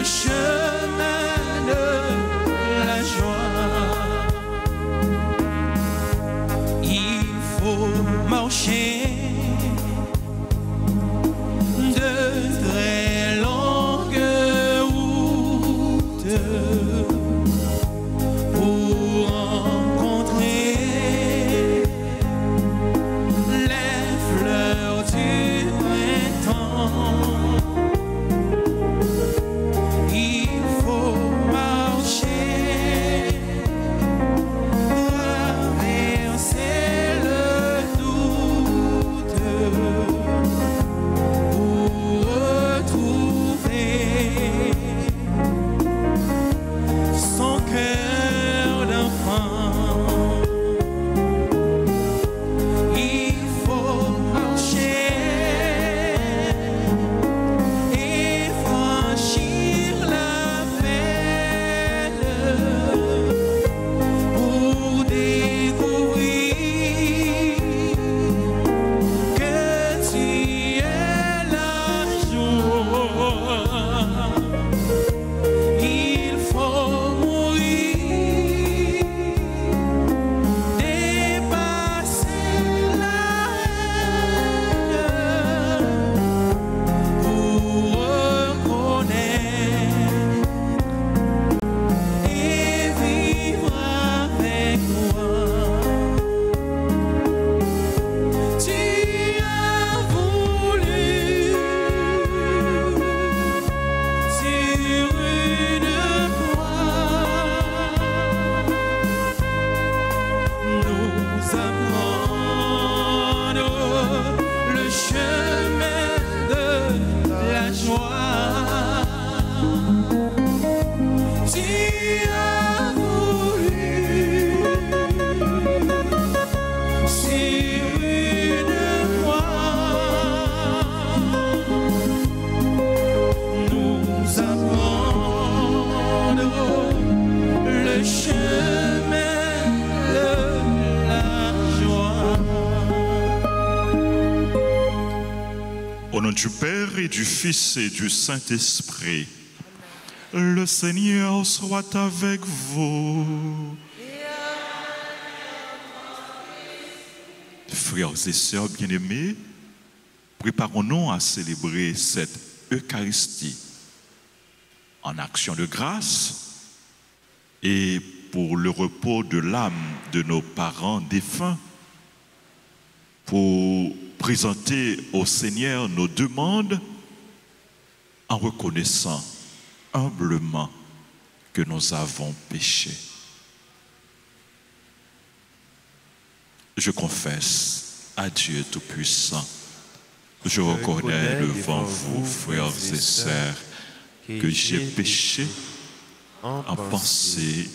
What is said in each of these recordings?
chemin de la joie. Il faut marcher de très longues routes pour rencontrer les fleurs du printemps. Il faut marcher, traverser le doute pour retrouver son cœur d'enfant. Il faut marcher et franchir la peine pour découvrir que tu es la joie. Il faut mourir, dépasser la haine pour reconnaître et vivre avec moi. Tu as voulu sur une croix nous apprendre le chemin de la joie. Tu as voulu sur une croix nous apprendre le chemin de la joie. Au nom du Père et du Fils et du Saint-Esprit, le Seigneur soit avec vous. Frères et sœurs bien-aimés, préparons-nous à célébrer cette Eucharistie en action de grâce et pour le repos de l'âme de nos parents défunts, pour présenter au Seigneur nos demandes en reconnaissant humblement que nous avons péché. Je confesse à Dieu Tout-Puissant, je reconnais devant vous, frères et sœurs, que j'ai péché en pensée,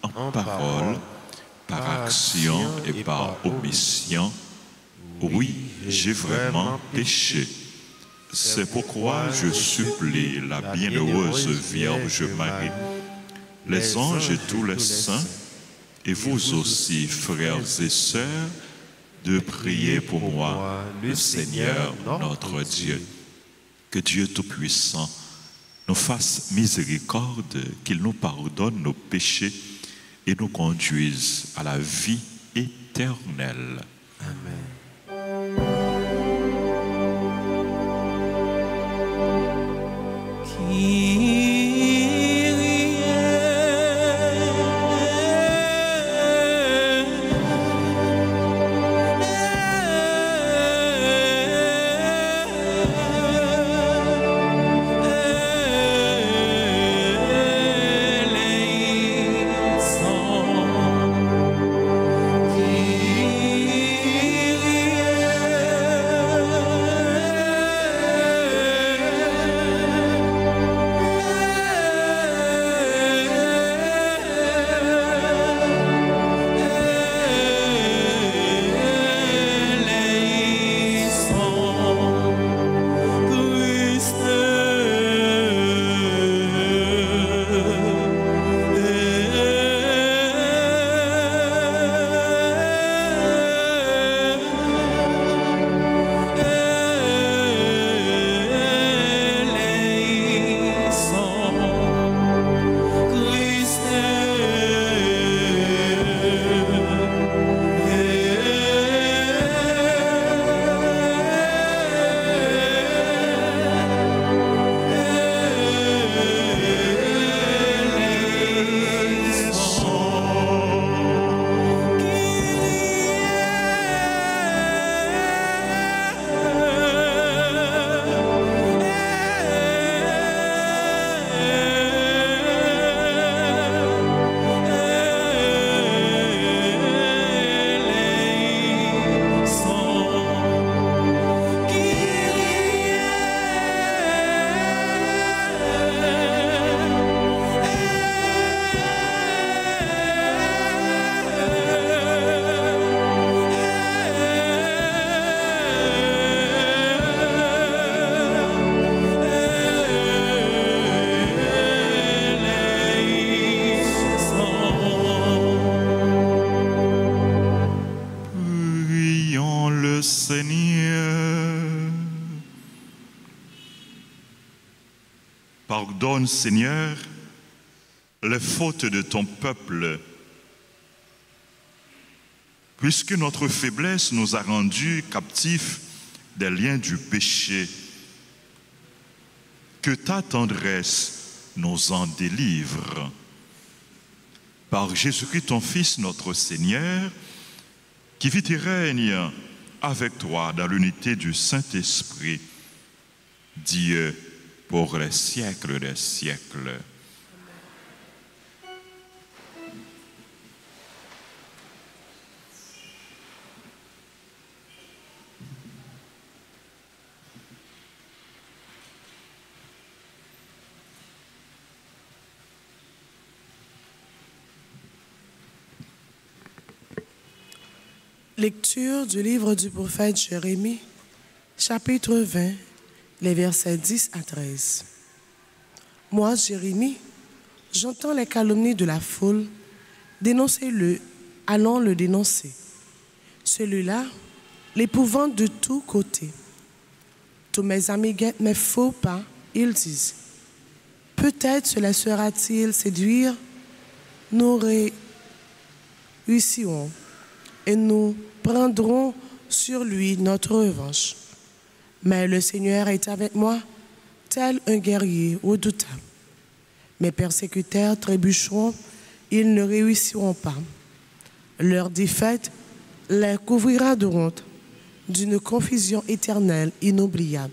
en parole, par action et par omission. Oui, j'ai vraiment péché. C'est pourquoi je supplie la bienheureuse Vierge Marie, les anges et tous les saints, et vous aussi, frères et sœurs, de prier pour moi, le Seigneur notre Dieu. Que Dieu Tout-Puissant nous fasse miséricorde, qu'il nous pardonne nos péchés et nous conduise à la vie éternelle. Amen. Pardonne, Seigneur, les fautes de ton peuple, puisque notre faiblesse nous a rendus captifs des liens du péché. Que ta tendresse nous en délivre. Par Jésus-Christ, ton Fils, notre Seigneur, qui vit et règne avec toi dans l'unité du Saint-Esprit, Dieu pour les siècles des siècles. Lecture du livre du prophète Jérémie, chapitre 20, les versets 10 à 13. Moi, Jérémie, j'entends les calomnies de la foule. Dénoncez-le, allons le dénoncer. Celui-là, l'épouvante de tous côtés. Tous mes amis guettent mes faux pas, ils disent. Peut-être se laissera-t-il séduire, nous réussirons et nous prendrons sur lui notre revanche. Mais le Seigneur est avec moi, tel un guerrier redoutable. Mes persécuteurs trébucheront, ils ne réussiront pas. Leur défaite les couvrira de honte, d'une confusion éternelle inoubliable.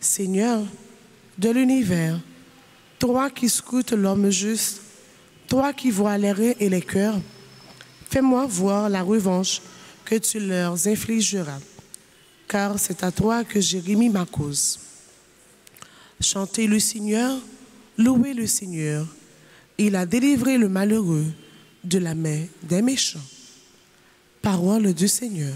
Seigneur de l'univers, toi qui scrutes l'homme juste, toi qui vois les reins et les cœurs, fais-moi voir la revanche que tu leur infligeras, car c'est à toi que j'ai remis ma cause. Chantez le Seigneur, louez le Seigneur. Il a délivré le malheureux de la main des méchants. Parole du Seigneur.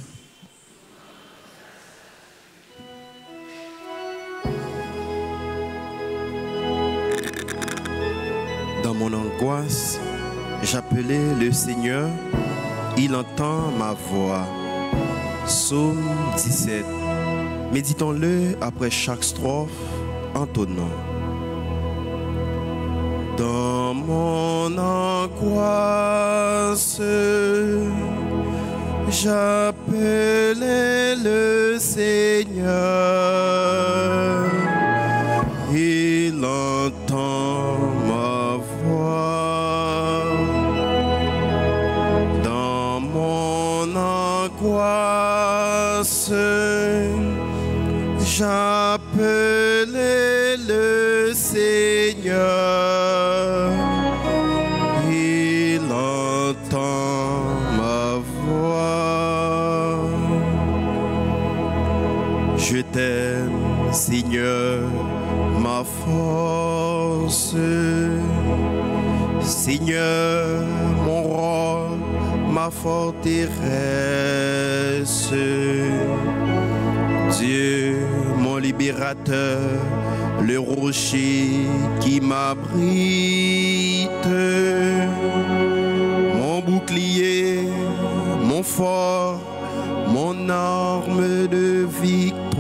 Dans mon angoisse, j'appelais le Seigneur, il entend ma voix. Psaume 17. Méditons-le après chaque strophe en tonnant. Dans mon angoisse, j'appelais le Seigneur, il entend ma voix. Dans mon angoisse, j'appelais le Seigneur, il entend ma voix. Je t'aime, Seigneur, ma force, Seigneur, mon roi, ma forteresse, Dieu, mon libérateur, le rocher qui m'abrite, mon bouclier, mon fort, mon arme de victoire.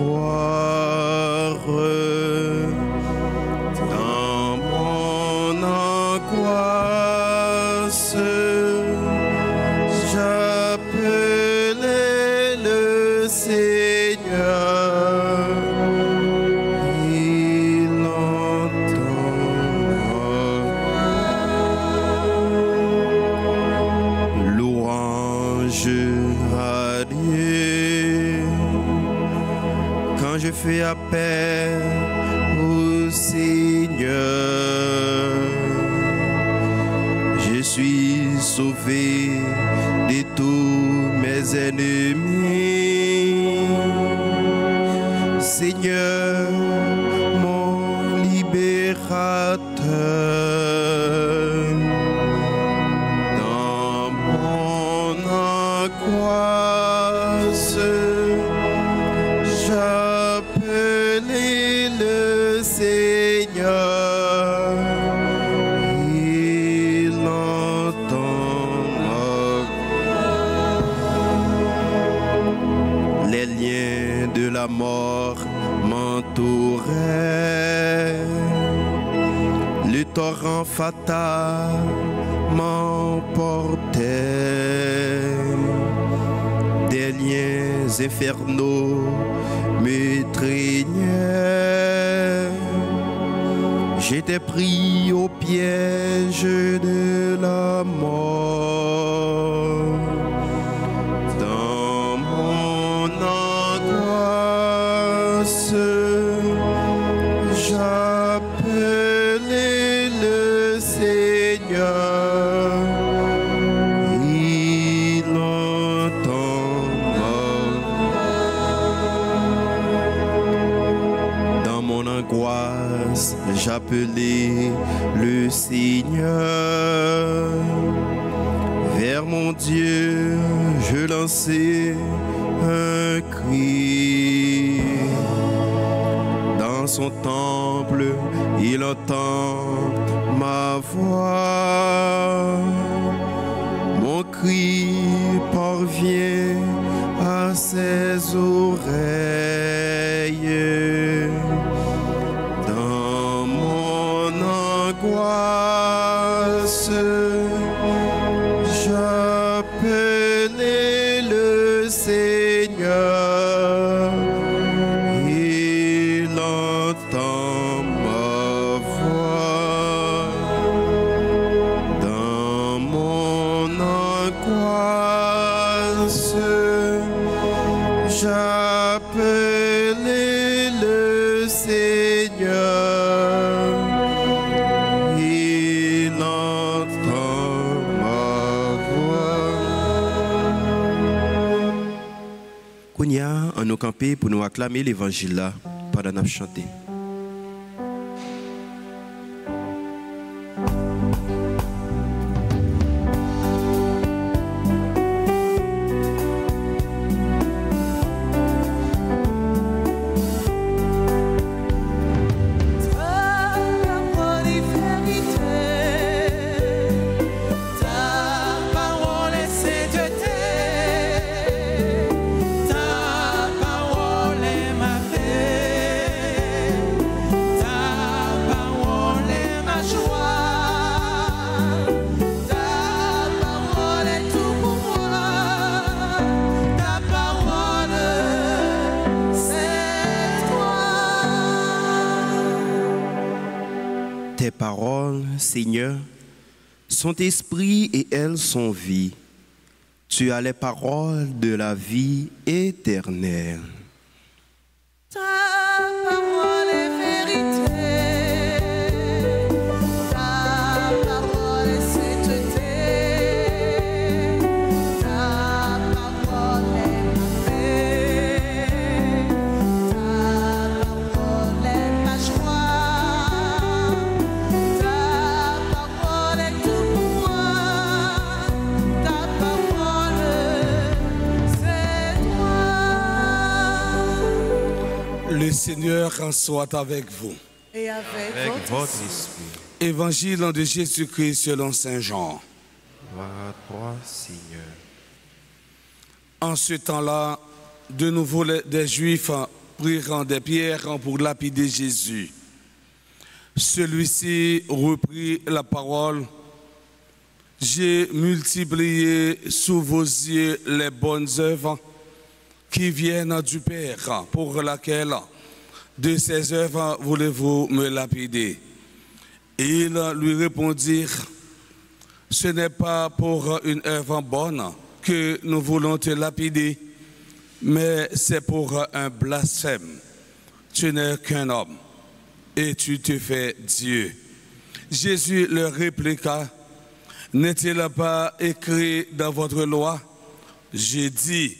Dans mon angoisse, j'appelais le Seigneur, il entend ma louange à Dieu. Quand je fais appel au Seigneur, je suis sauvé de tous mes ennemis. Seigneur, mon libérateur, dans mon angoisse, j'appelais le Seigneur, il entend ma... Les liens de la mort m'entouraient, torrent fatal m'emportait, des liens infernaux m'étreignaient. J'étais pris au piège de la mort. Dans mon angoisse, j'appelais le Seigneur. Il entend ma voix. Dans mon angoisse, j'appelais le Seigneur. Vers mon Dieu, je lançais un cri. Dans son temple, il entend ma voix. Mon cri parvient à ses oreilles. Dans mon angoisse, j'appelais le Seigneur. Il entend ma voix. Dans mon angoisse, j'appelais le Seigneur. Il entend ma voix. Kounia, on nous camper pour nous acclamer l'évangile là pendant nous chanter. Tes paroles, Seigneur, sont esprit et elles sont vie. Tu as les paroles de la vie éternelle. Ta parole est vérité, ta parole est sainteté, ta parole est ma paix, ta parole est ma joie, ta parole est tout pour moi, ta parole c'est toi. Le Seigneur soit avec vous. Et avec votre esprit. Évangile de Jésus-Christ selon Saint Jean. Gloire à toi, Seigneur. En ce temps-là, de nouveau des Juifs prirent des pierres pour lapider Jésus. Celui-ci reprit la parole. J'ai multiplié sous vos yeux les bonnes œuvres qui viennent du Père, pour laquelle de ces œuvres voulez-vous me lapider? Ils lui répondirent, ce n'est pas pour une œuvre bonne que nous voulons te lapider, mais c'est pour un blasphème. Tu n'es qu'un homme et tu te fais Dieu. Jésus leur répliqua, n'est-il pas écrit dans votre loi? J'ai dit,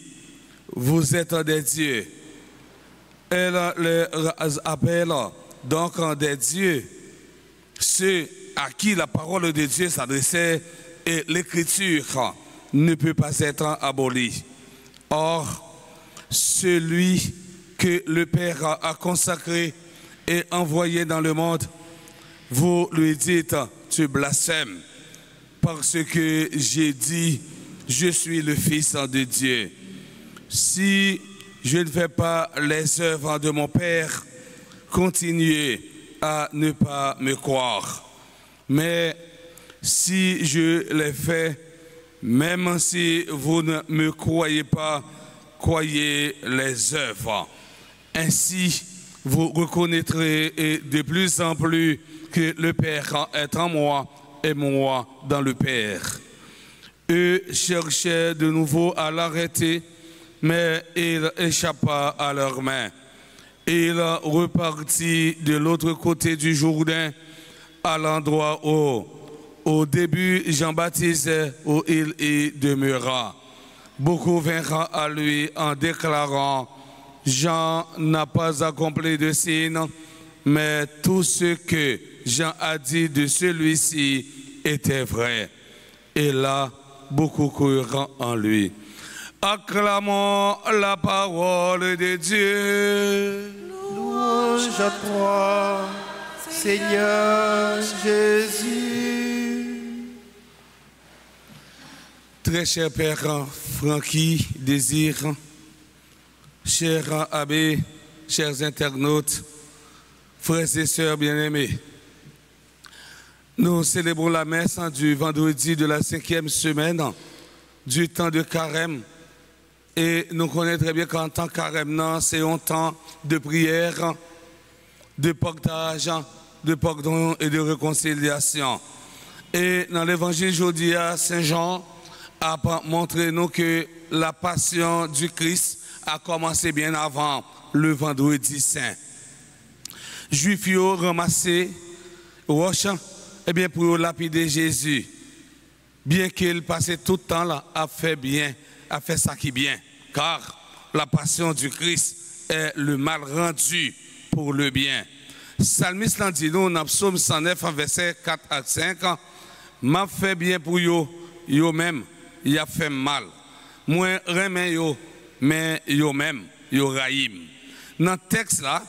vous êtes des dieux. Elle les appelle donc des dieux, ceux à qui la parole de Dieu s'adressait et l'écriture ne peut pas être abolie. Or, celui que le Père a consacré et envoyé dans le monde, vous lui dites, tu blasphèmes, parce que j'ai dit, je suis le Fils de Dieu. Si je ne fais pas les œuvres de mon Père, continuez à ne pas me croire. Mais si je l'ai fait, même si vous ne me croyez pas, croyez les œuvres. Ainsi, vous reconnaîtrez de plus en plus que le Père est en moi et moi dans le Père. Eux cherchaient de nouveau à l'arrêter, mais il échappa à leurs mains. Il repartit de l'autre côté du Jourdain, à l'endroit où, au début, Jean baptisait, où il y demeura. Beaucoup vinrent à lui en déclarant: Jean n'a pas accompli de signe, mais tout ce que Jean a dit de celui-ci était vrai. Et là, beaucoup crurent en lui. Acclamons la parole de Dieu. Louange à toi, Seigneur Jésus. Très cher Père Francky Désir, cher abbé, chers internautes, frères et sœurs bien-aimés, nous célébrons la messe du vendredi de la 5e semaine du temps de carême. Et nous connaissons très bien qu'en temps carême, c'est un temps de prière, de partage, de pardon et de réconciliation. Et dans l'évangile aujourd'hui, Saint Jean a montré nous que la passion du Christ a commencé bien avant le vendredi saint. Juifs ont ramassé roche pour lapider Jésus. Bien qu'il passait tout le temps là, a fait bien, a fait ça qui est bien. Car la passion du Christ est le mal rendu pour le bien. Psalmiste l'a dit nous dans Psaume 109, verset 4 à 5, m'a fait bien pour yo, yo même, y a fait mal. Moi, remets yo, mais yo même, yo raïm. Dans le texte là,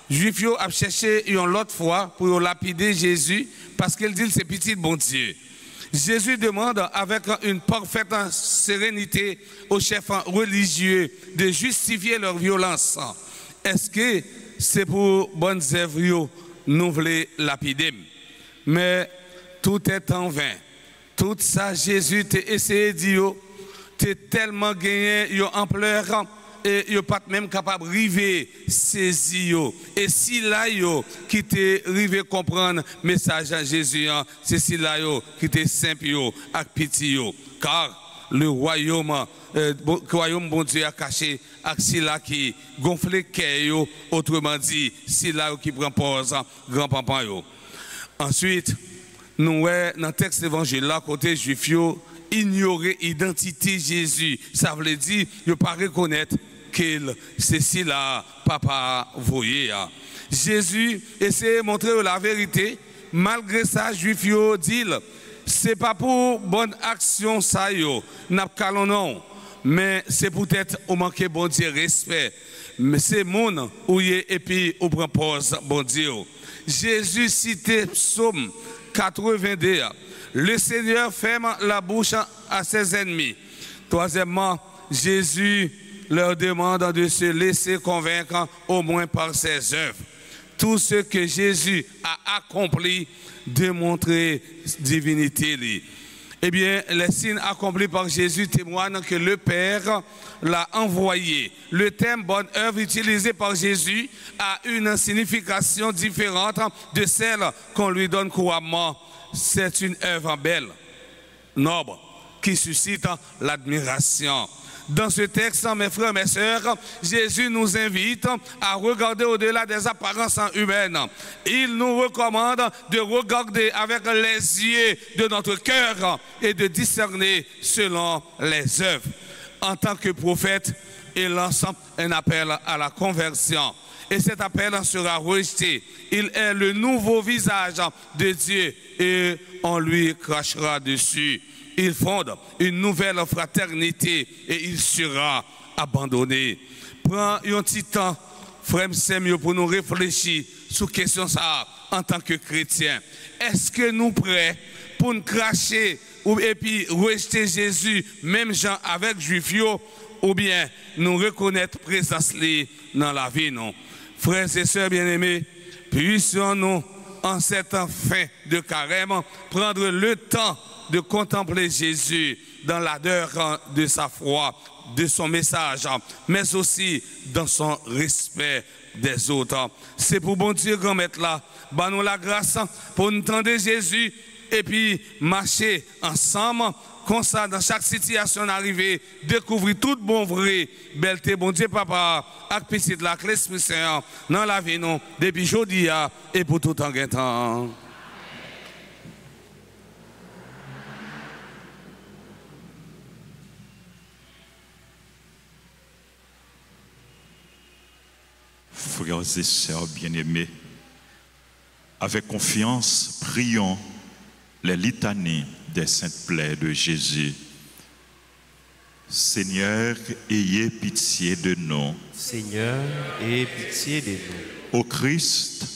Juifs yo a cherché une autre fois pour lapider Jésus parce qu'il dit c'est petit bon Dieu. Jésus demande avec une parfaite sérénité aux chefs religieux de justifier leur violence. Est-ce que c'est pour bonnes œuvres nous voulons lapider? Mais tout est en vain. Tout ça, Jésus t'a essayé de dire, t'es tellement gagné en ampleur et yo pas même capable river saisir. Et si là yo qui t'est rivé comprendre message à Jésus, c'est si là yo qui t'est simple yo ak petit yo. Car le royaume bon Dieu a caché ak si là qui gonfle cœur yo, autrement dit si là yo qui prend pause grand-papa yo. Ensuite nous dans le texte évangile là côté juif yo ignorer identité Jésus, ça veut dire ne pas reconnaître qu'il c'est si là papa voyait. Jésus essaie de montrer la vérité, malgré ça juif yo dit c'est pas pour bonne action ça yo n'a pas non, mais c'est peut-être au manquer bon Dieu respect, mais c'est mon ou et puis au prend pause bon Dieu. Jésus citait Psaume 82. Le Seigneur ferme la bouche à ses ennemis. Troisièmement, Jésus leur demande de se laisser convaincre au moins par ses œuvres. Tout ce que Jésus a accompli démontrer divinité. Eh bien, les signes accomplis par Jésus témoignent que le Père l'a envoyé. Le terme bonne œuvre utilisé par Jésus a une signification différente de celle qu'on lui donne couramment. C'est une œuvre belle, noble, qui suscite l'admiration. Dans ce texte, mes frères, mes sœurs, Jésus nous invite à regarder au-delà des apparences humaines. Il nous recommande de regarder avec les yeux de notre cœur et de discerner selon les œuvres. En tant que prophète, il lance un appel à la conversion. Et cet appel sera rejeté. Il est le nouveau visage de Dieu et on lui crachera dessus. Il fonde une nouvelle fraternité et il sera abandonné. Prends un petit temps, frère Samuel, pour nous réfléchir sur la question ça en tant que chrétien. Est-ce que nous prêts pour nous cracher et puis rejeter Jésus, même gens avec Juifs, ou bien nous reconnaître présence dans la vie, non? Frères et sœurs bien-aimés, puissions-nous en cette fin de carême, prendre le temps de contempler Jésus dans l'ardeur de sa foi, de son message, mais aussi dans son respect des autres. C'est pour bon Dieu grand maître là, bah nous la grâce pour nous tendre Jésus et puis marcher ensemble. Comme ça, dans chaque situation arrivée, découvrir tout bon vrai, belleté, bon Dieu, papa, avec petit la clé spéciale, dans la vie, non, depuis aujourd'hui et pour tout en temps. Frères et sœurs bien-aimés, avec confiance, prions les litanies des saintes plaies de Jésus. Seigneur, ayez pitié de nous. Seigneur, ayez pitié de nous. Ô Christ,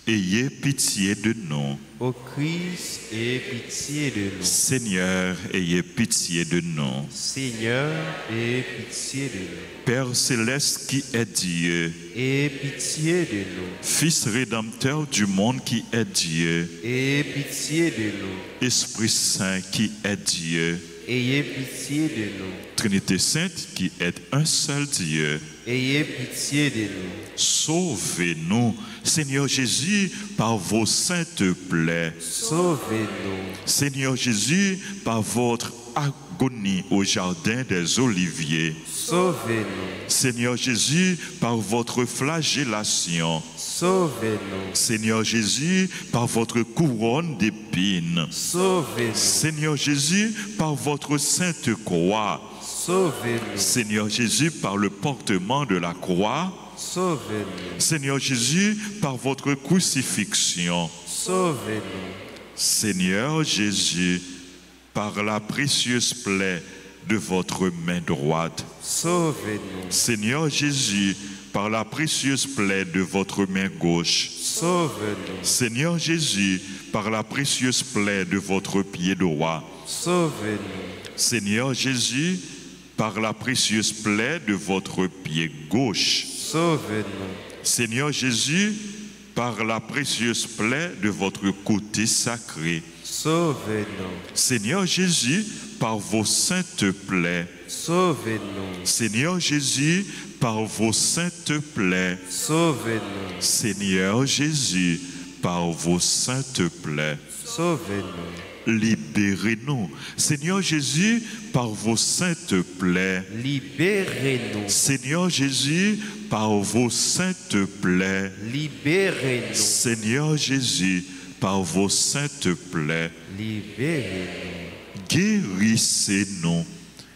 ayez pitié de nous. Ô Christ, ayez pitié de nous. Seigneur, ayez pitié de nous. Seigneur, ayez pitié de nous. Père céleste qui est Dieu, Ayez pitié de nous. Fils rédempteur du monde qui est Dieu, Ayez pitié de nous. Esprit Saint qui est Dieu, Ayez pitié de nous. Trinité Sainte qui est un seul Dieu. Ayez pitié de nous. Sauvez-nous, Seigneur Jésus, par vos saintes plaies. Sauvez-nous. Seigneur Jésus, par votre agonie au jardin des Oliviers. Sauvez-nous. Seigneur Jésus, par votre flagellation. Sauvez-nous. Seigneur Jésus, par votre couronne d'épines. Sauvez-nous. Seigneur Jésus, par votre sainte croix. Sauvez-nous. Seigneur Jésus, par le portement de la croix. Sauvez-nous. Seigneur Jésus, par votre crucifixion. Sauvez-nous. Seigneur Jésus, par la précieuse plaie de votre main droite. Sauvez-nous. Seigneur Jésus, par la précieuse plaie de votre main gauche. Sauve-nous. Seigneur Jésus, par la précieuse plaie de votre pied droit. Sauve-nous. Seigneur Jésus, par la précieuse plaie de votre pied gauche. Sauve-nous. Seigneur Jésus, par la précieuse plaie de votre côté sacré. Sauve-nous. Seigneur Jésus, par vos saintes plaies. Sauve-nous. Seigneur Jésus, par vos saintes plaies. Sauve-nous. Seigneur Jésus, par vos saintes plaies. Sauve-nous. Libérez-nous. Seigneur Jésus, par vos saintes plaies. Libérez-nous. Seigneur Jésus, par vos saintes plaies. Libérez-nous. Seigneur Jésus, par vos saintes plaies. Libérez-nous. Guérissez-nous.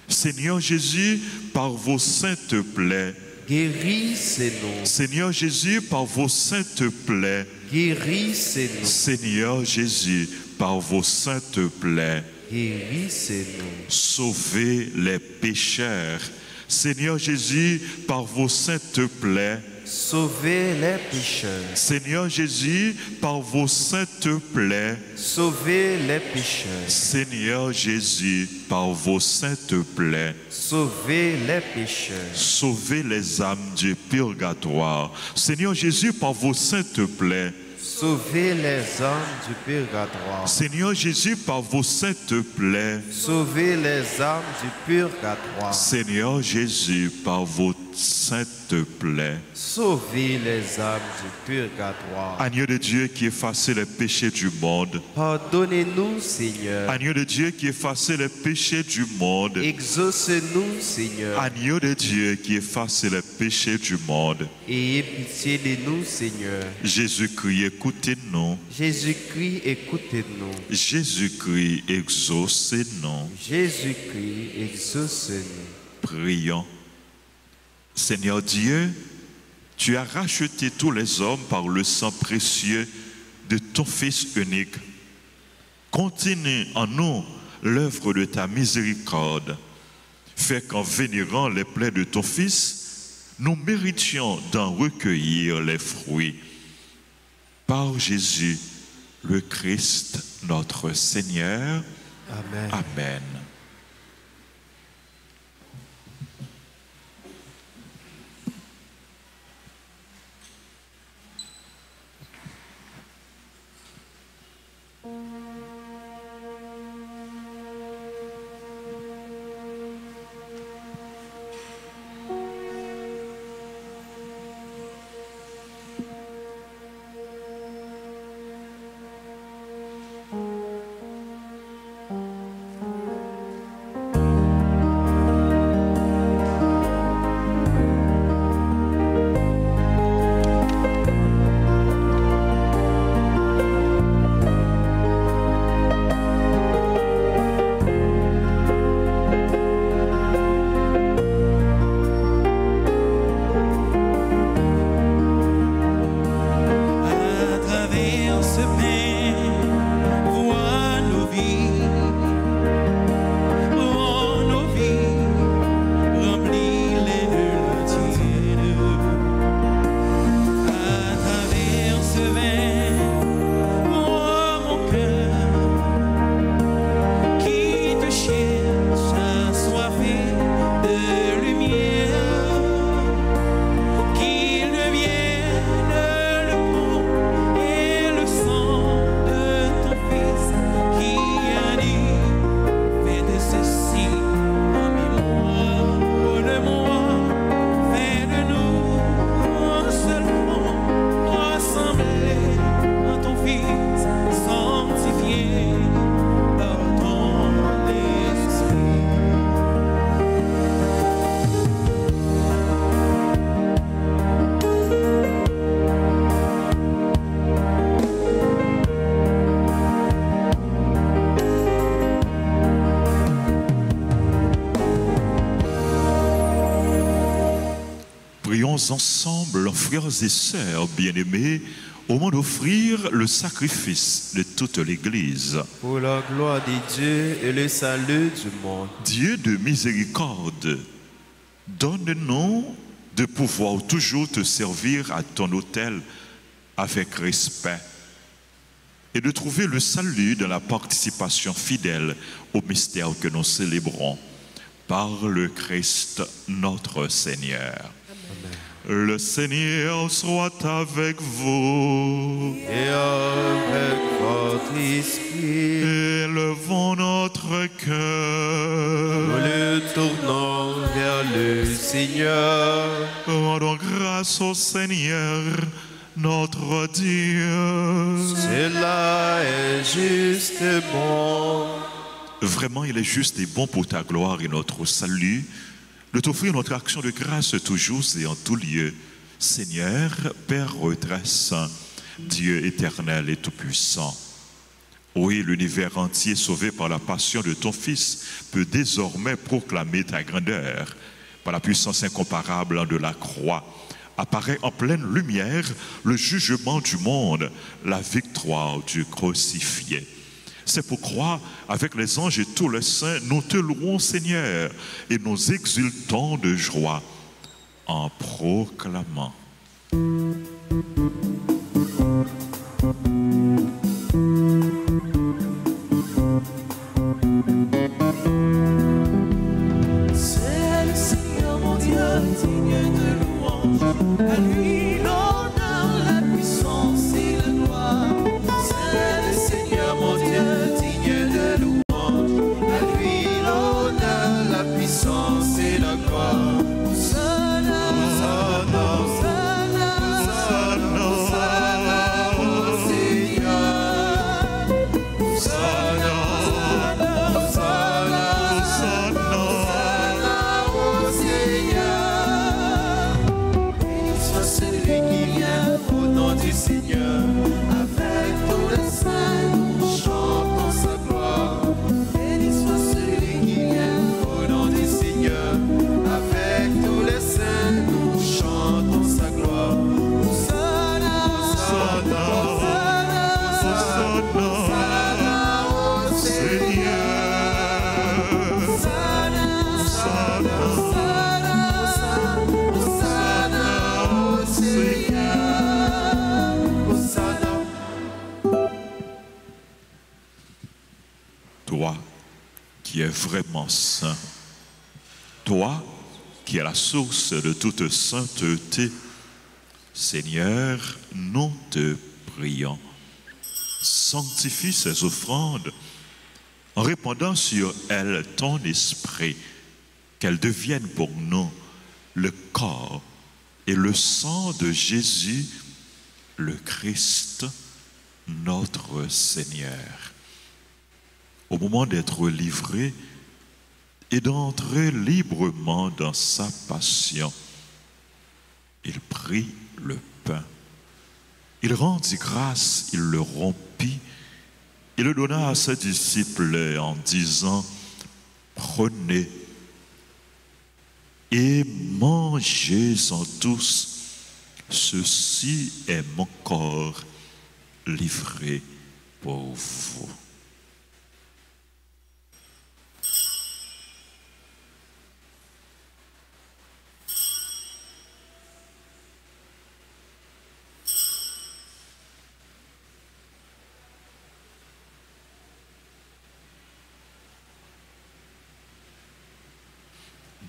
Seigneur Jésus, par vos saintes plaies. Guérissez-nous. Seigneur Jésus, par vos saintes plaies. Guérissez-nous. Seigneur Jésus, par vos saintes plaies. Guérissez-nous. Sauvez les pécheurs. Seigneur Jésus, par vos saintes plaies. Sauvez les pécheurs. Seigneur Jésus, par vos saintes plaies. Sauvez les pécheurs. Seigneur Jésus, par vos saintes plaies. Sauvez les pécheurs. Sauvez les âmes du purgatoire. Seigneur Jésus, par vos saintes plaies. Sauvez les âmes du purgatoire. Seigneur Jésus, par vos saintes plaies. Sauvez les âmes du purgatoire. Seigneur Jésus, par vos saintes plaies. Sauvez les âmes du purgatoire. Agneau de Dieu qui effacez les péchés du monde. Pardonnez-nous, Seigneur. Agneau de Dieu qui effacez les péchés du monde. Exaucez-nous, Seigneur. Agneau de Dieu qui effacez les péchés du monde. Ayez pitié de nous, Seigneur. Jésus-Christ, écoutez-nous. Jésus-Christ, écoutez-nous. Jésus-Christ, exaucez-nous. Jésus-Christ, exaucez-nous. Prions. Seigneur Dieu, tu as racheté tous les hommes par le sang précieux de ton Fils unique. Continue en nous l'œuvre de ta miséricorde. Fais qu'en vénérant les plaies de ton Fils, nous méritions d'en recueillir les fruits. Par Jésus, le Christ, notre Seigneur. Amen. Amen. À travers ce pain, vois nos vies, remplis-les de la tienne. À travers ce vin, vois mon cœur qui te cherche, assoiffé de lumière, qu'il devienne le corps et le sang de ton Fils qui a dit, fais de ceci en mémoire de moi, fais de nous un seul monde rassemblés en ton Fils sanctifié par ton esprit. Prions ensemble, frères et sœurs bien-aimés, au moment d'offrir le sacrifice de toute l'Église. Pour la gloire de Dieu et le salut du monde. Dieu de miséricorde, donne-nous de pouvoir toujours te servir à ton autel avec respect et de trouver le salut dans la participation fidèle au mystère que nous célébrons par le Christ notre Seigneur. Le Seigneur soit avec vous. Et avec votre esprit, Élevons notre nous cœur. le tournons vers le Seigneur. Rendons grâce au Seigneur, notre Dieu. Cela est juste et bon. Vraiment, il est juste et bon pour ta gloire et notre salut de t'offrir notre action de grâce toujours et en tout lieu. Seigneur, Père très saint, Dieu éternel et tout-puissant. Oui, l'univers entier sauvé par la passion de ton Fils peut désormais proclamer ta grandeur. Par la puissance incomparable de la croix, apparaît en pleine lumière le jugement du monde, la victoire du crucifié. C'est pourquoi, avec les anges et tous les saints, nous te louons, Seigneur, et nous exultons de joie en proclamant. C'est le Seigneur mon Dieu, digne de louange. À lui l'honneur, la puissance et la gloire. C'est le Seigneur mon Dieu, digne de louange. À lui l'honneur, la puissance et la gloire. Hosanna, Hosanna, Hosanna, Hosanna au Seigneur. Hosanna, Hosanna, Hosanna, Hosanna au Seigneur. Béni soit celui qui vient au nom du Seigneur. Avec tous les saints, nous chantons sa gloire. Béni soit celui qui vient au nom du Seigneur. Avec tous les saints, nous chantons sa gloire. Hosanna, Hosanna, Hosanna, Hosanna au Seigneur. Hosanna, Hosanna, Hosanna, Hosanna au Seigneur. Hosanna. Toi qui es vraiment saint, toi qui es la source de toute sainteté, Seigneur, nous te prions. Sanctifie ces offrandes en répandant sur elles ton esprit, qu'elles deviennent pour nous le corps et le sang de Jésus, le Christ, notre Seigneur. Au moment d'être livré et d'entrer librement dans sa passion, il prit le pain. Il rendit grâce, il le rompit, il le donna à ses disciples en disant, « Prenez et mangez-en tous, ceci est mon corps livré pour vous. »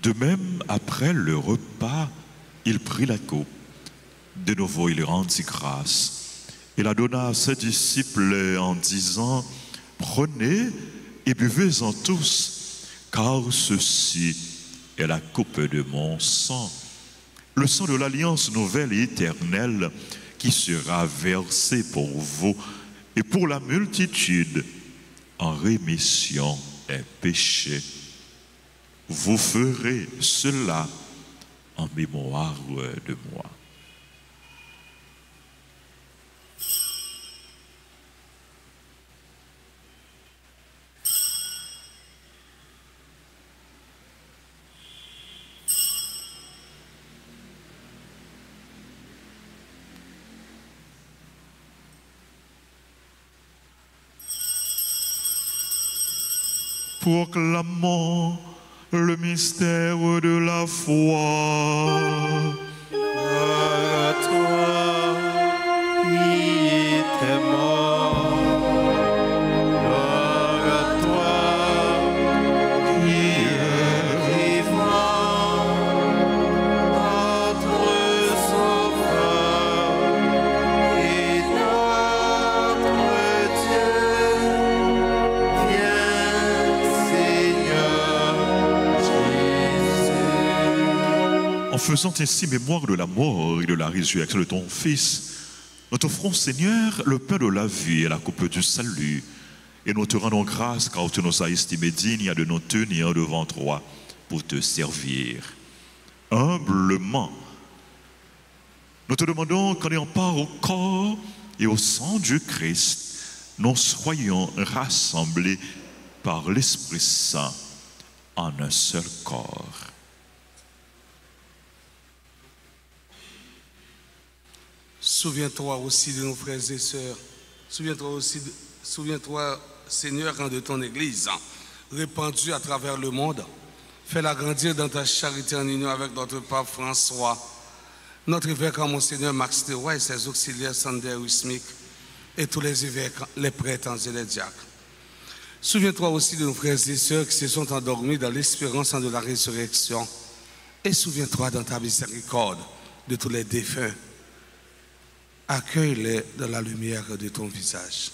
De même, après le repas, il prit la coupe. De nouveau, il rendit grâce. Il la donna à ses disciples en disant, « Prenez et buvez-en tous, car ceci est la coupe de mon sang, le sang de l'alliance nouvelle et éternelle qui sera versé pour vous et pour la multitude en rémission des péchés. Vous ferez cela en mémoire de moi. » Proclamons le mystère de la foi. À toi qui étais mort, gloire à toi qui es vivant, notre Sauveur et notre Dieu. Viens, Seigneur Jésus. En faisant ainsi mémoire de la mort et de la résurrection de ton Fils, nous t'offrons, Seigneur, le pain de la vie et la coupe du salut. Et nous te rendons grâce car tu nous as estimés dignes de nous tenir devant toi pour te servir. Humblement, nous te demandons qu'en ayant part au corps et au sang du Christ, nous soyons rassemblés par l'Esprit Saint en un seul corps. Souviens-toi aussi de nos frères et sœurs. Souviens-toi, Seigneur, de ton Église, répandue à travers le monde. Fais-la grandir dans ta charité en union avec notre pape François, notre évêque, Monseigneur Max Leroy et ses auxiliaires Sander Wismik, et tous les évêques, les prêtres et les diacres. Souviens-toi aussi de nos frères et sœurs qui se sont endormis dans l'espérance de la résurrection. Et souviens-toi dans ta miséricorde de tous les défunts. Accueille-les dans la lumière de ton visage.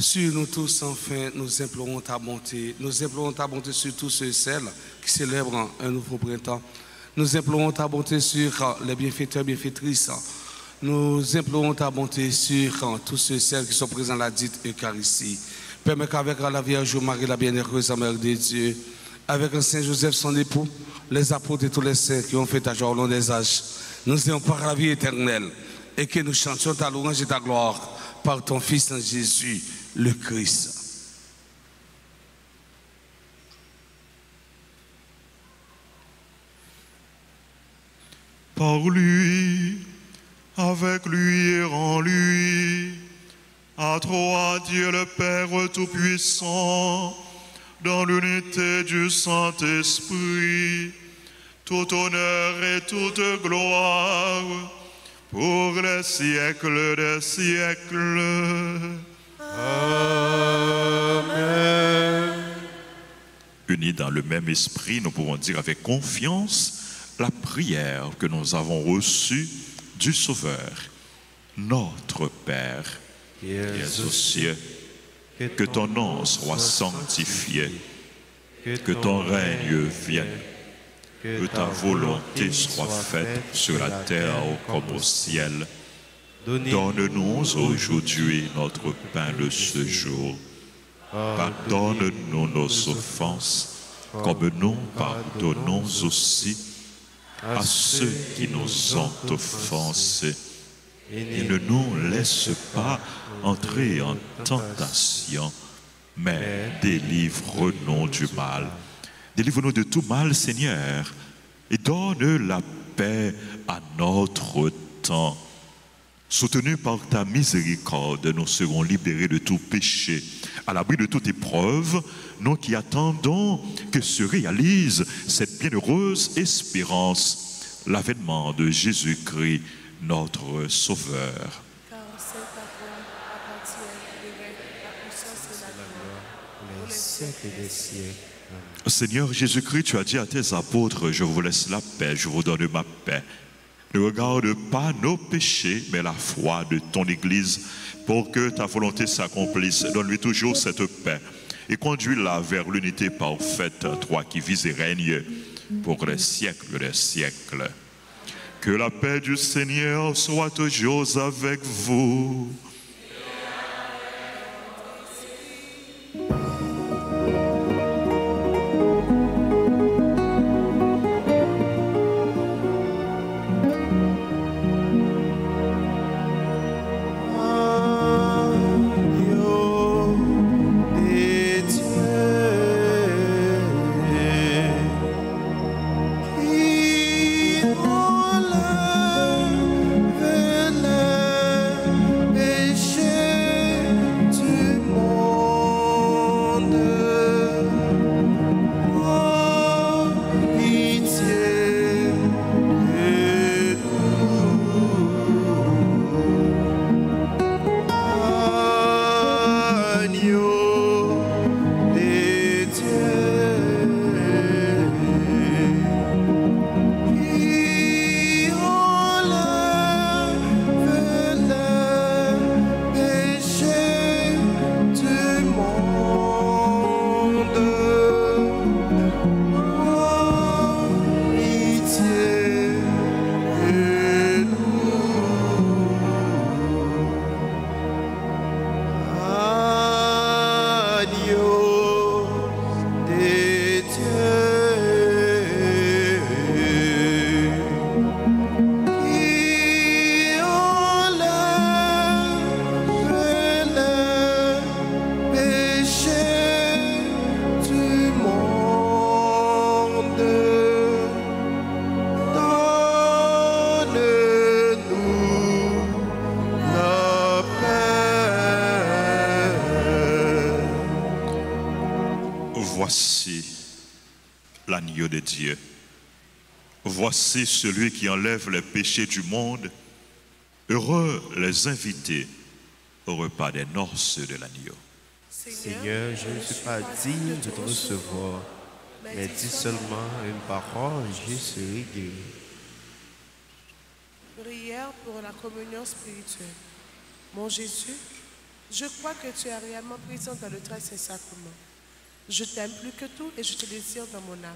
Sur nous tous, enfin, nous implorons ta bonté. Nous implorons ta bonté sur tous ceux et celles qui célèbrent un nouveau printemps. Nous implorons ta bonté sur les bienfaiteurs, bienfaitrices. Nous implorons ta bonté sur tous ceux et celles qui sont présents à la dite Eucharistie. Permets qu'avec la Vierge Marie, la bienheureuse Mère de Dieu, avec un Saint Joseph, son époux, les apôtres et tous les saints qui ont fait ta joie au long des âges, nous ayons par la vie éternelle et que nous chantions ta louange et ta gloire par ton Fils en Jésus, le Christ. Par lui, avec lui et en lui, à toi Dieu le Père Tout-Puissant, dans l'unité du Saint-Esprit, tout honneur et toute gloire, pour les siècles des siècles. Amen. Unis dans le même esprit, nous pouvons dire avec confiance la prière que nous avons reçue du Sauveur. Notre Père, qui es aux cieux, que ton nom soit sanctifié, que ton règne vienne, que ta volonté soit faite sur la terre comme au ciel. Donne-nous aujourd'hui notre pain de ce jour. Pardonne-nous nos offenses, comme nous pardonnons aussi à ceux qui nous ont offensés. Et ne nous laisse pas entrer en tentation, mais délivre-nous du mal. Délivre-nous de tout mal, Seigneur, et donne la paix à notre temps. Soutenus par ta miséricorde, nous serons libérés de tout péché, à l'abri de toute épreuve, nous qui attendons que se réalise cette bienheureuse espérance, l'avènement de Jésus-Christ, notre Sauveur. Car c'est à toi appartient le règne, la puissance et la gloire pour les siècles des siècles. Seigneur Jésus-Christ, tu as dit à tes apôtres, je vous laisse la paix, je vous donne ma paix. Ne regarde pas nos péchés, mais la foi de ton Église, pour que ta volonté s'accomplisse. Donne-lui toujours cette paix et conduis-la vers l'unité parfaite, toi qui vis et règnes pour les siècles des siècles. Que la paix du Seigneur soit toujours avec vous. Voici l'agneau de Dieu. Voici celui qui enlève les péchés du monde. Heureux les invités au repas des noces de l'agneau. Seigneur, je ne suis pas digne de te recevoir, mais dis seulement une parole, je serai guéri. Prière pour la communion spirituelle. Mon Jésus, je crois que tu es réellement présent dans le très saint sacrement. Je t'aime plus que tout et je te désire dans mon âme.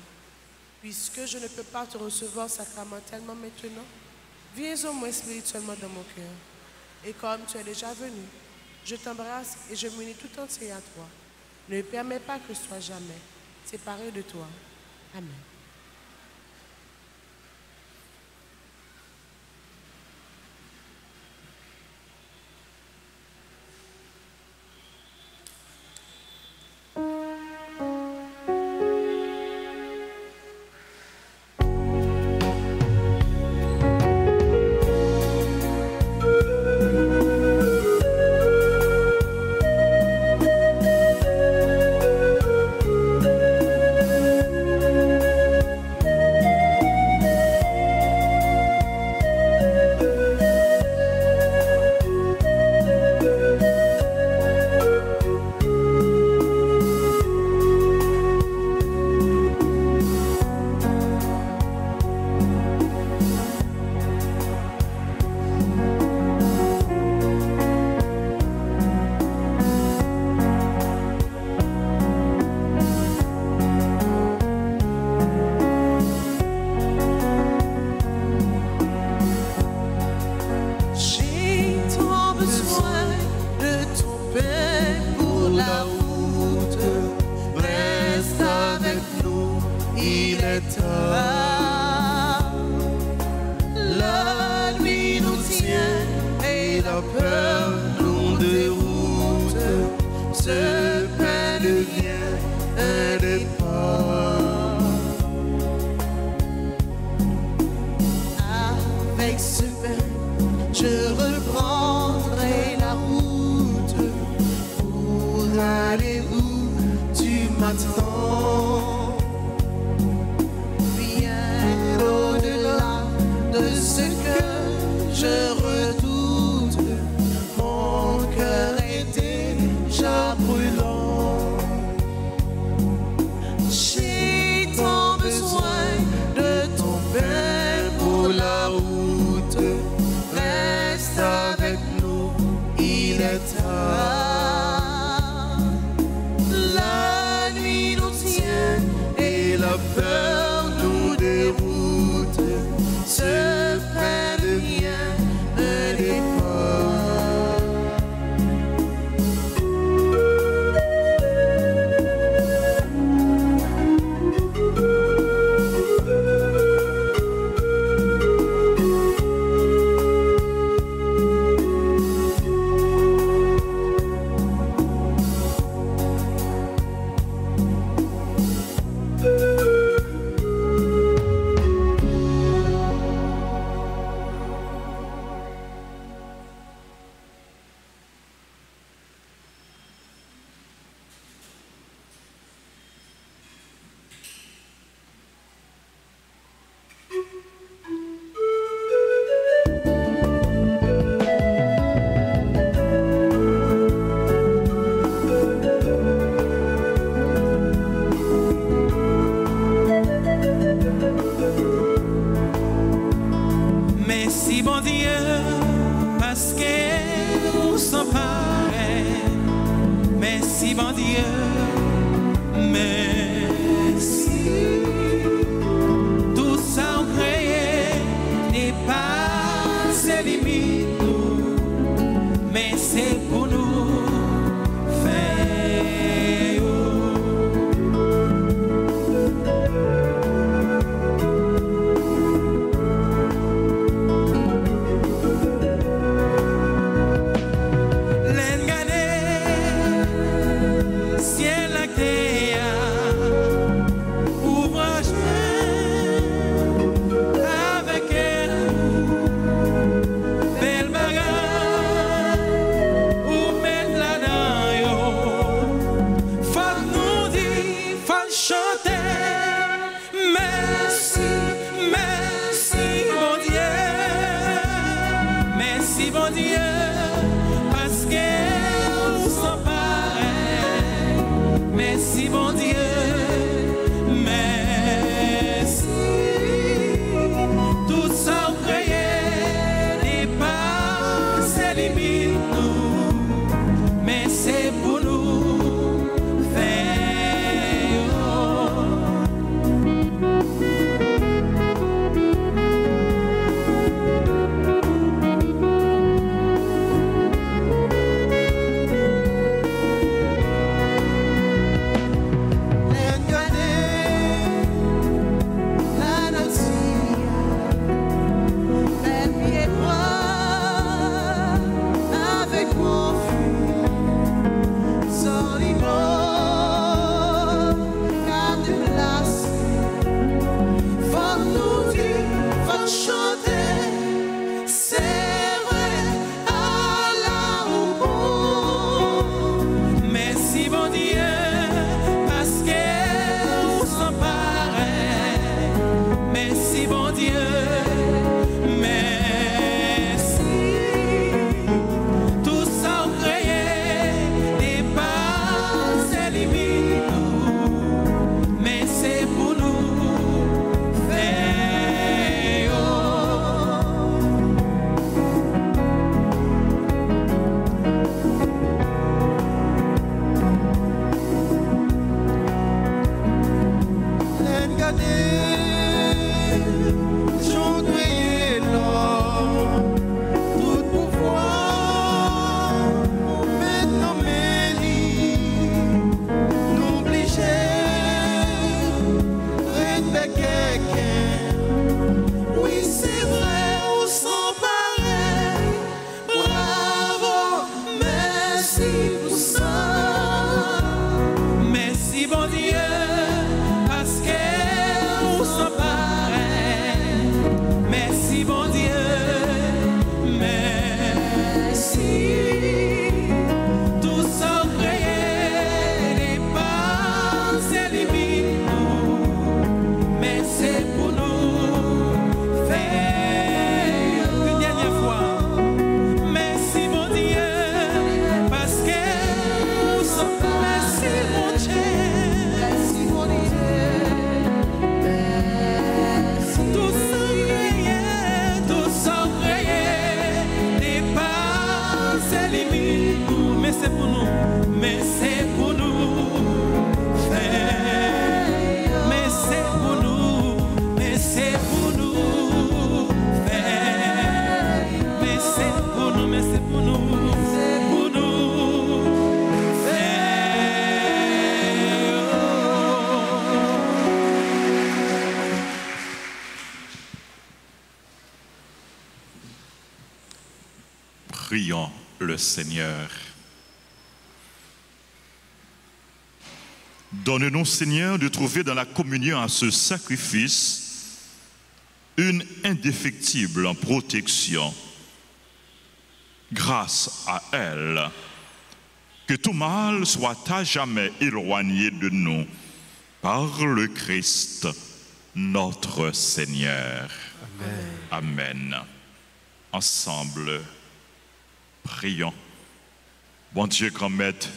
Puisque je ne peux pas te recevoir sacramentellement maintenant, viens au moins spirituellement dans mon cœur. Et comme tu es déjà venu, je t'embrasse et je m'unis tout entier à toi. Ne permets pas que je sois jamais séparé de toi. Amen. Amen. la route, reste avec nous, il est tard. La nuit nous tient et la peur nous déroute, ce pain devient un départ. Avec ce pain, je reprendrai la route pour aller où tu m'attends. Bien au-delà de ce que je redoute, mon cœur est déjà brûlant. J'ai tant besoin de ton pain pour la route, reste avec nous, il est tard. La nuit nous tient et la peur nous déroute, ce pain devient un départ. Merci bon Dieu, parce que nous sommes pareils. Merci bon Dieu, merci. Tout ça on créé n'est pas ses limites, mais c'est pour nous faire. Ciel à terre, Prions le Seigneur. Donne-nous, Seigneur, de trouver dans la communion à ce sacrifice une indéfectible protection. Grâce à elle, que tout mal soit à jamais éloigné de nous par le Christ, notre Seigneur. Amen. Amen. Ensemble, prions. Bon Dieu, grand maître,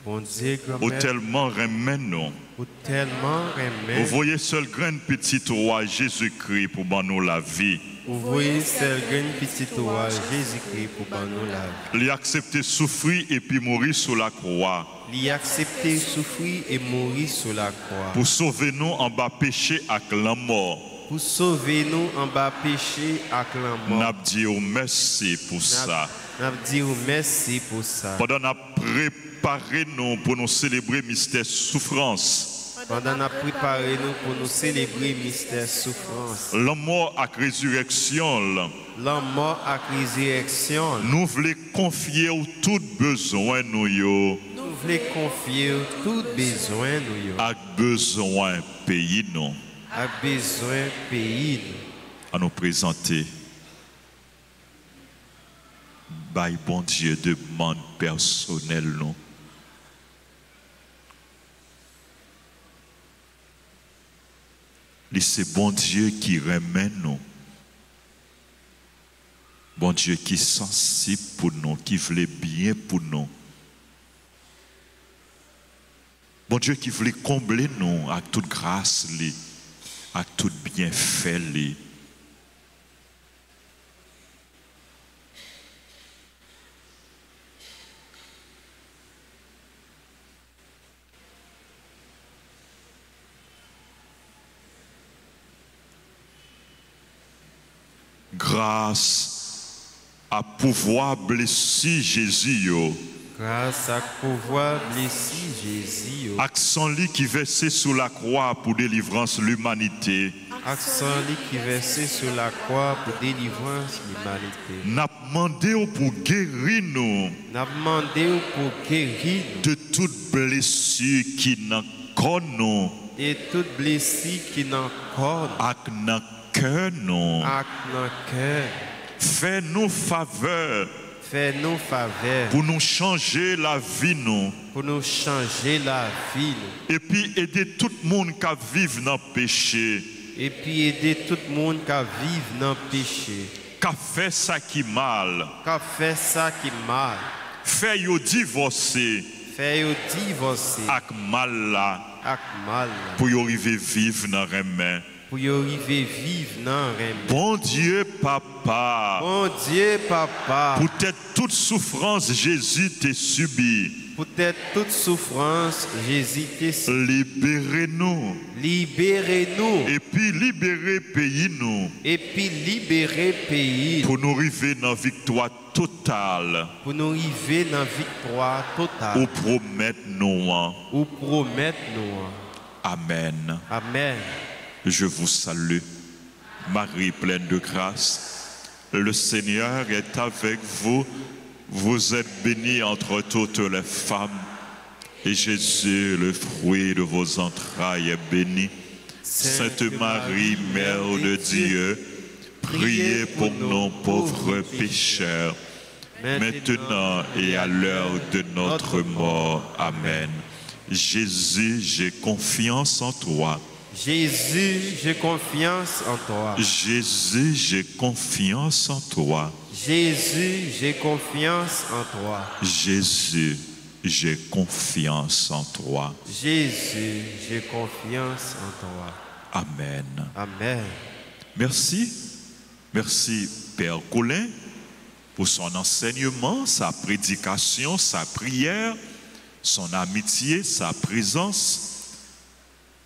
Bon Dieu, ou grand-mère, tellement remet nous. ou tellement Vous aimé, voyez seul grain petit roi Jésus-Christ pour nous la vie. vous voyez seul grain petit roi Jésus-Christ pour nous la vie. Il a accepté souffrir et puis mourir sur la croix Il a accepté souffrir et mourir sur la croix. pour sauver nous en bas péché avec la mort. Pour sauver nous en bas péché avec la mort. N'a dit merci pour ça. N'a dit merci pour ça. Pendant qu'on a préparé nous pour nous célébrer mystère souffrance. Pendant nous préparé nous pour nous célébrer mystère souffrance. La mort avec résurrection. La mort à résurrection. Nous voulons confier tout besoin nous yo. Nous voulons confier tout besoin nous yo. Avec besoin pays nous. A besoin pays nous. À nous présenter. By bon Dieu demande personnelle nous. C'est bon Dieu qui remet nous. Bon Dieu qui est sensible pour nous, qui voulait bien pour nous. Bon Dieu qui voulait combler nous avec toute grâce, avec tout bienfait. Grâce à pouvoir blesser Jésus, Grâce à pouvoir blesser Jésus. accent li qui versé sur la croix pour délivrance l'humanité. Accent qui versé sur la croix pour délivrance l'humanité. N'a demandé pour guérir nous N'a demandé pour guérir de toute blessure qui n'a corps nous, et toute blessure qui n'en corps ak nan cœur nous. avec nos cœurs. Fais-nous faveur Fais-nous faveur pour nous changer la vie nous. pour nous changer la vie. Et puis aider tout le monde qui vit dans le péché. Et puis aider tout le monde qui vit dans le péché. Qui fait ça qui mal. Qui fait ça qui mal. Fait yo divorcer Fait yo divorcer ak mal là avec mal. pour y arriver vivre dans remè. Pour y arriver vivre dans le règne. Bon Dieu papa, Bon Dieu, papa, peut-être toute souffrance Jésus t'a subi. peut-être toute souffrance, Jésus t'est Libérez-nous libérez-nous et puis libérez pays nous et puis libérez pays pour nous arriver dans victoire totale. pour nous arriver dans victoire Ou totale promettre nous. ou promettre nous. Amen. Amen. Je vous salue, Marie pleine de grâce. Le Seigneur est avec vous. Vous êtes bénie entre toutes les femmes. Et Jésus, le fruit de vos entrailles, est béni. Sainte Marie, Mère de Dieu, priez pour nos pauvres pécheurs, maintenant et à l'heure de notre mort. Amen. Jésus, j'ai confiance en toi. Jésus, j'ai confiance en toi. Jésus, j'ai confiance en toi. Jésus, j'ai confiance en toi. Jésus, j'ai confiance en toi. Jésus, j'ai confiance en toi. Amen. Amen. Merci. Merci, Père Colin, pour son enseignement, sa prédication, sa prière, son amitié, sa présence.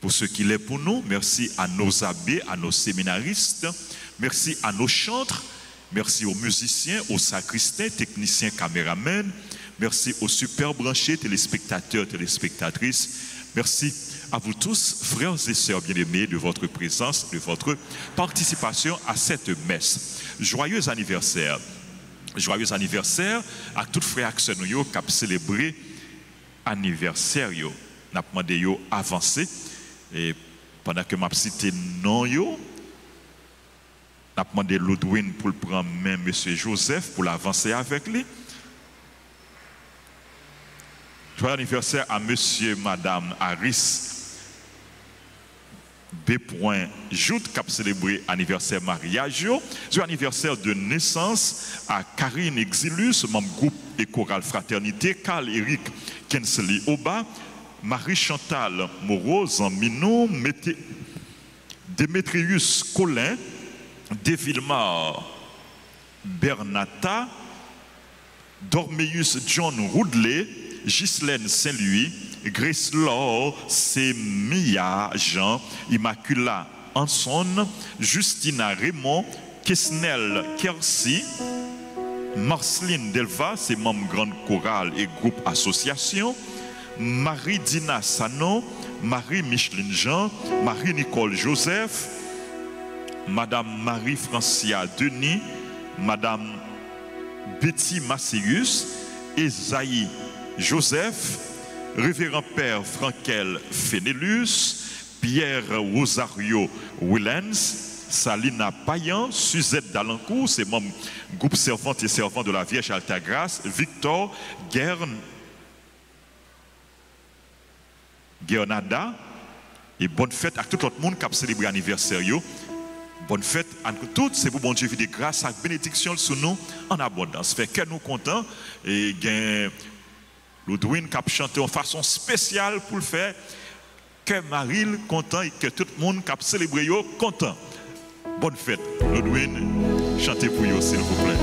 Pour ce qu'il est pour nous, merci à nos abbés, à nos séminaristes, merci à nos chantres, merci aux musiciens, aux sacristains, techniciens, caméramens, merci aux super branchés, téléspectateurs, téléspectatrices, merci à vous tous, frères et sœurs bien-aimés, de votre présence, de votre participation à cette messe. Joyeux anniversaire joyeux anniversaire à tous frères et sœurs qui ont célébré anniversaire. Nous avons demandé d'avancer. Et pendant que je cité non, nous avons demandé Ludwin pour prendre même M. Joseph pour l'avancer avec lui. Joyeux anniversaire à M. et Mme Harris. B. Jout qui a célébré anniversaire mariage. Joyeux anniversaire de naissance à Karine Exilus, membre groupe et chorale fraternité, Carl Eric Kensley Oba, Marie-Chantal Moreau, Minou, Démétrius Colin, Devilmar Bernata, Dormeus John Roudley, Ghislaine Saint-Louis, Grace Laure, Mia Jean, Immacula Anson, Justina Raymond, Kesnel Kersi, Marceline Delva, c'est membre grande chorale et groupe association, Marie-Dina Sano, Marie-Micheline Jean, Marie-Nicole Joseph, Madame Marie-Francia Denis, Madame Betty Massius, Esaïe Joseph, Révérend Père Frankel Fénélus, Pierre Rosario Willens, Salina Payan, Suzette Dalancourt, c'est membre groupe servante et servant de la Vierge Altagrace, Victor Guernada, et bonne fête à tout le monde qui a célébré l'anniversaire. Bonne fête à nous tous, c'est pour bon Dieu de grâce et bénédiction sur nous en abondance. Fait que nous contents et gain Ludwin qui a chanté en façon spéciale pour le faire, que Maril content et que tout le monde qui a célébré content. Bonne fête, Ludwin, chantez pour vous s'il vous plaît.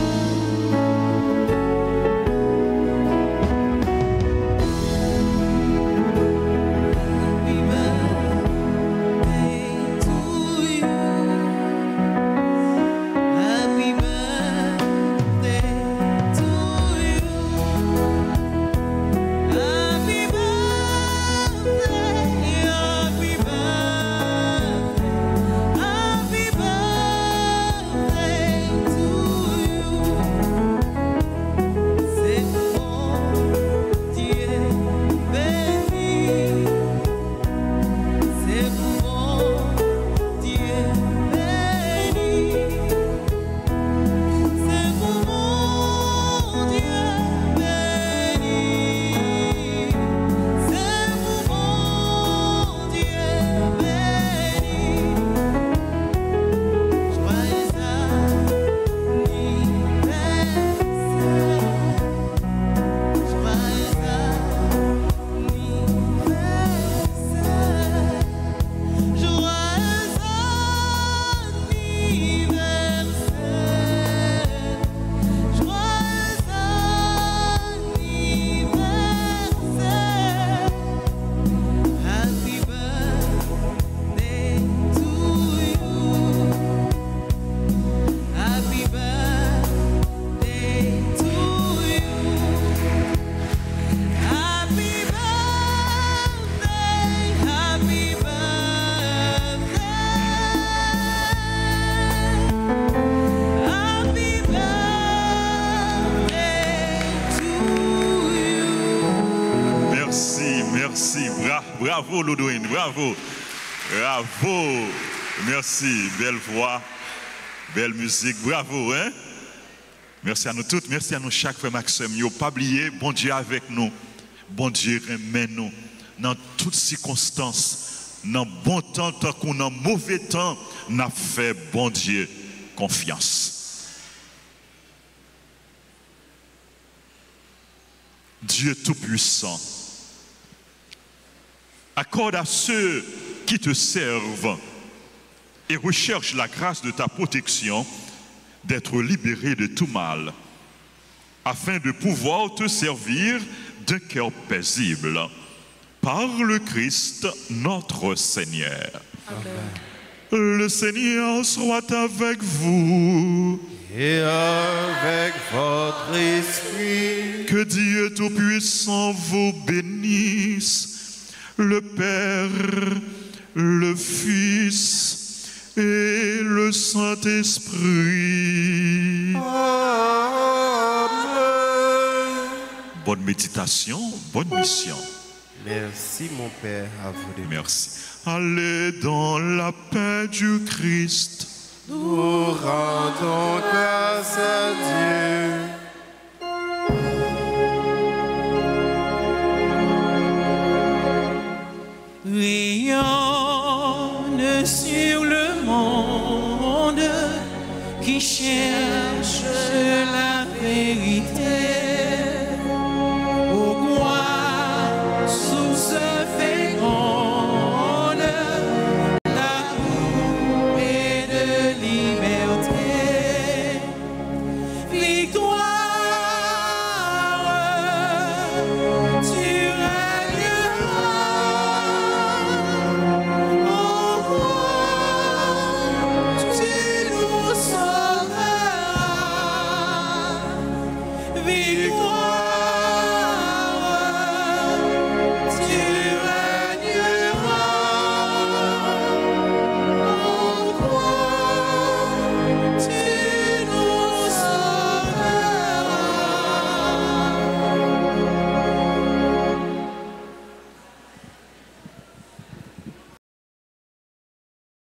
Bravo Ludwin, bravo, bravo, merci, belle voix, belle musique, bravo, hein? Merci à nous toutes, merci à nous chaque frère Maxime, yo pas oublier, bon Dieu avec nous, bon Dieu remet nous, dans toutes circonstances, dans bon temps, tant qu'on dans mauvais temps, n'a fait bon Dieu confiance. Dieu Tout-Puissant, accorde à ceux qui te servent et recherchent la grâce de ta protection d'être libérés de tout mal, afin de pouvoir te servir d'un cœur paisible. Par le Christ notre Seigneur. Amen. Le Seigneur soit avec vous. Et avec votre esprit. Que Dieu Tout-Puissant vous bénisse. Le Père, le Fils et le Saint-Esprit. Amen. méditation, bonne mission. Merci mon Père, à vous de Merci. Allez dans la paix du Christ. Nous rendons grâce à Dieu. Rayonne sur le monde qui cherche